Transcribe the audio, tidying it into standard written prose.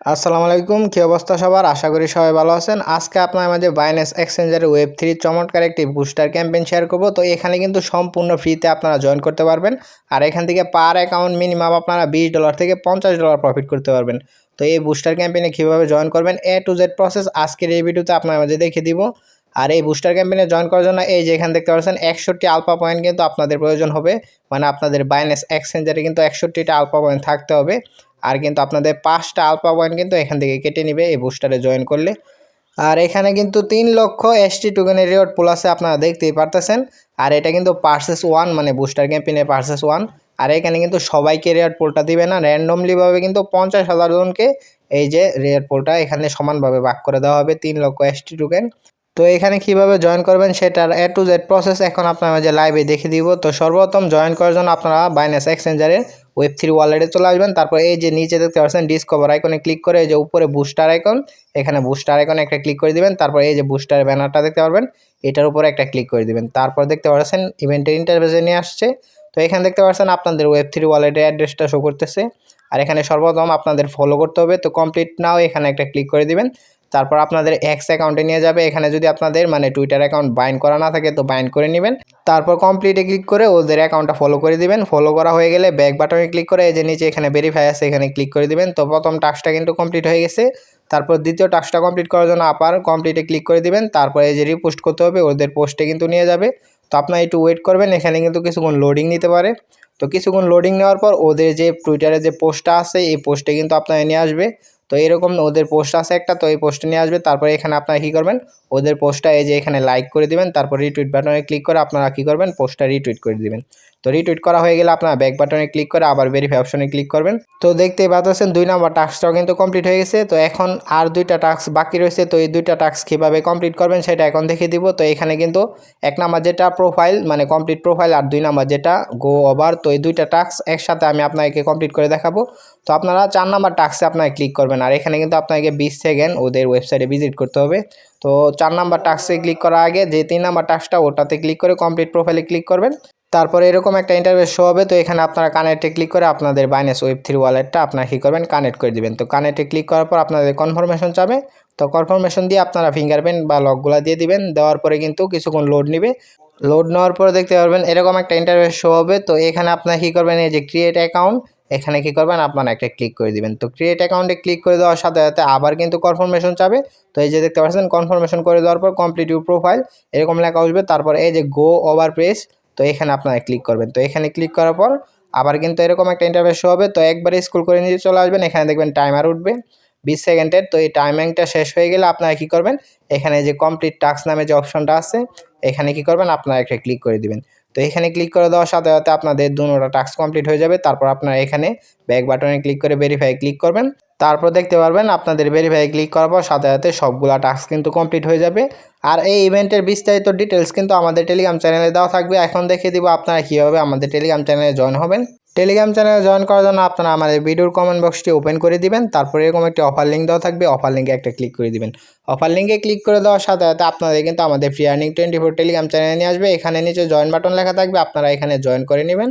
আসসালামু আলাইকুম, কি অবস্থা সবার? আশা করি সবাই ভালো আছেন। আজকে আপনার মাঝে বাইন্যান্স এক্সচেঞ্জারের ওয়েব3 চমৎকার একটি বুস্টার ক্যাম্পেইন শেয়ার করব। তো এখানে কিন্তু সম্পূর্ণ ফ্রিতে আপনারা জয়েন করতে পারবেন। আর এখান থেকে পার অ্যাকাউন্ট মিনিমাম আপনারা $20 থেকে $50 প্রফিট করতে পারবেন। তো এই বুস্টার ক্যাম্পেইনে কীভাবে জয়েন করবেন A to Z প্রসেস আজকের এই ভিডিওতে আপনার মাঝে দেখিয়ে দিব। আর এই বুস্টার ক্যাম্পেইনে জয়েন করার জন্য এই যে এখানে দেখতে পাচ্ছেন 61 আলফা পয়েন্ট কিন্তু আপনাদের প্রয়োজন হবে। মানে আপনাদের বাইন্যান্স এক্সচেঞ্জারে কিন্তু 61টা আলফা পয়েন্ট থাকতে হবে। আর কিন্তু আপনাদের 5টা আলফা পয়েন্ট কিন্তু এখান থেকে কেটে নেবে এই বুস্টারে জয়েন করলে। আর এখানে কিন্তু 3 লক্ষ এসটি টোকেনের রিওয়ার্ড পুল আছে, আপনারা দেখতেই পারতেছেন। আর এটা কিন্তু পার্সেস 1 মানে বুস্টার ক্যাম্পেইনের পার্সেস 1। আর এখানে কিন্তু সবাইকে রিওয়ার্ড পুলটা দিবে না, র্যান্ডমলিভাবে কিন্তু 50,000 জনকে এই যে রিওয়ার্ড পুলটা এখানে সমানভাবে ভাগ করে দেওয়া হবে 3 লক্ষ এসটি টোকেন। তো এখানে কিভাবে জয়েন করবেন সেটার A to Z প্রসেস এখন আপনার মাঝে লাইভে দেখিয়ে দিব। তো সর্বপ্রথম জয়েন করার জন্য আপনারা বাইন্যান্স এক্সচেঞ্জারে ওয়েব3 ওয়ালেটে চলে আসবেন। তারপর এই যে নিচে দেখতে পাচ্ছেন ডিসকভার আইকনে ক্লিক করে এই যে উপরে বুস্টার আইকন, এখানে বুস্টার আইকনে একটা ক্লিক করে দিবেন। তারপর এই যে বুস্টারের ব্যানারটা দেখতে পারবেন, এটার উপরে একটা ক্লিক করে দিবেন। তারপর দেখতে পাচ্ছেন ইভেন্টের ইন্টারফেসে নিয়ে আসছে। তো এখানে দেখতে পাচ্ছেন আপনাদের ওয়েব3 ওয়ালেটের অ্যাড্রেসটা শো করতেছে। আর এখানে সর্বপ্রথম আপনাদের ফলো করতে হবে। তো কমপ্লিট নাও এখানে একটা ক্লিক করে দিবেন। তারপর আপনাদের এক্স অ্যাকাউন্টে নিয়ে যাবে। এখানে যদি আপনাদের মানে টুইটার অ্যাকাউন্ট বাইন্ড করা না থাকে তো বাইন্ড করে নেবেন। তারপর কমপ্লিটে ক্লিক করে ওদের অ্যাকাউন্টটা ফলো করে দিবেন। ফলো করা হয়ে গেলে ব্যাক বাটনে ক্লিক করে এই যে নিচে এখানে ভেরিফাই আছে এখানে ক্লিক করে দিবেন। তো প্রথম টাস্কটা কিন্তু কমপ্লিট হয়ে গেছে। তারপর দ্বিতীয় টাস্কটা কমপ্লিট করার জন্য আবার কমপ্লিটে ক্লিক করে দিবেন। তারপরে এই যে রিপোস্ট করতে হবে, ওদের পোস্টে কিন্তু নিয়ে যাবে। তো আপনারা একটু ওয়েট করবেন, এখানে কিন্তু কিছুক্ষণ লোডিং নিতে পারে। তো কিছুক্ষণ লোডিং নেওয়ার পর ওদের যে টুইটারে যে পোস্টটা আছে এই পোস্টে কিন্তু আপনারা নিয়ে আসবে। তো এরকম ওদের পোস্ট আছে একটা, তো এই পোস্টে নিয়ে আসবে। তারপরে এখানে আপনারা কী করবেন, ওদের পোস্টটা এই যে এখানে লাইক করে দিবেন। তারপর রিটুইট বাটনে ক্লিক করে আপনারা কী করবেন, পোস্টটা রিটুইট করে দিবেন। তো রিটুইট করা হয়ে গেলে আপনারা ব্যাক বাটনে ক্লিক করে আবার ভেরিফাই অপশনে ক্লিক করবেন। তো দেখতেই পাচ্ছেন 2 নম্বর টাস্কটাও কিন্তু কমপ্লিট হয়ে গেছে। তো এখন আর 2টা টাস্ক বাকি রয়েছে। তো এই 2টা টাস্ক কীভাবে কমপ্লিট করবেন সেটা এখন দেখিয়ে দিব। তো এখানে কিন্তু 1 নাম্বার যেটা প্রোফাইল মানে কমপ্লিট প্রোফাইল, আর 2 নাম্বার যেটা গো ওভার। তো এই 2টা টাস্ক একসাথে আমি আপনাকে কমপ্লিট করে দেখাবো। তো আপনারা 4 নাম্বার টাস্কে আপনারা ক্লিক করবেন। আর এখানে কিন্তু আপনাকে 20 সেকেন্ড ওদের ওয়েবসাইটে ভিজিট করতে হবে। তো 4 নাম্বার টাস্কে ক্লিক করার আগে যে 3 নাম্বার টাস্কটা ওটাতে ক্লিক করে কমপ্লিট প্রোফাইলে ক্লিক করবেন। তারপরে এরকম একটা ইন্টারফেস শো হবে। তো এখানে আপনারা কানেক্টে ক্লিক করে আপনাদের বাইন্যান্স ওয়েব3 ওয়ালেটটা আপনারা কী করবেন, কানেক্ট করে দিবেন। তো কানেক্টে ক্লিক করার পর আপনাদের কনফার্মেশন চাবে। তো কনফার্মেশন দিয়ে আপনারা ফিঙ্গারপ্রিন্ট বা লকগুলো দিয়ে দিবেন। দেওয়ার পরে কিন্তু কিছুক্ষণ লোড নেবে। লোড নেওয়ার পরে দেখতে পারবেন এরকম একটা ইন্টারফেস শো হবে। তো এখানে আপনারা কী করবেন, এই যে ক্রিয়েট অ্যাকাউন্ট এখানে কী করবেন, আপনারা একটা ক্লিক করে দিবেন। তো ক্রিয়েট অ্যাকাউন্টে ক্লিক করে দেওয়ার সাথে সাথে আবার কিন্তু কনফার্মেশন চাবে। তো এই যে দেখতে পাচ্ছেন কনফার্মেশন করে দেওয়ার পর কমপ্লিট ইউর প্রোফাইল এরকম লেখা আসবে। তারপর এই যে গো ওভার পেজ, তো এখানে আপনারা ক্লিক করবেন। তো এখানে ক্লিক করার পর আবার কিন্তু এরকম একটা ইন্টারফেস শো হবে। তো একবারে স্ক্রল করে নিয়ে চলে আসবেন, এখানে দেখবেন টাইমার উঠবে 20 সেকেন্ডের। তো এই টাইমিংটা শেষ হয়ে গেলে আপনারা কী করবেন, এখানে যে কমপ্লিট টাস্ক নামে যে অপশনটা আছে এখানে কী করবেন, আপনারা একটা ক্লিক করে দিবেন। তো এখানে ক্লিক করে দেওয়ার সাথে সাথে আপনাদের 2টা টাস্ক কমপ্লিট হয়ে যাবে। তারপর আপনারা এখানে ব্যাক বাটনে ক্লিক করে ভেরিফাই ক্লিক করবেন। তারপর দেখতে পারবেন আপনাদের ভেরিফাই ক্লিক করার পর সাথে সাথে সবগুলা টাস্ক কিন্তু কমপ্লিট হয়ে যাবে। আর এই ইভেন্টের বিস্তারিত ডিটেলস কিন্তু আমাদের টেলিগ্রাম চ্যানেলে দেওয়া থাকবে। এখন দেখিয়ে দিব আপনারা কীভাবে আমাদের টেলিগ্রাম চ্যানেলে জয়েন হবেন। টেলিগ্রাম চ্যানেলে জয়েন করার জন্য আপনারা আমাদের ভিডিওর কমেন্ট বক্সটি ওপেন করে দিবেন। তারপরে এরকম একটি অফার লিঙ্ক দেওয়া থাকবে, অফার লিঙ্কে একটা ক্লিক করে দিবেন। অফার লিঙ্কে ক্লিক করে দেওয়ার সাথে সাথে আপনাদের কিন্তু আমাদের ফ্রি আর্নিং 24 টেলিগ্রাম চ্যানেলে নিয়ে আসবে। এখানে নিচে জয়েন বাটন লেখা থাকবে, আপনারা এখানে জয়েন করে নেবেন।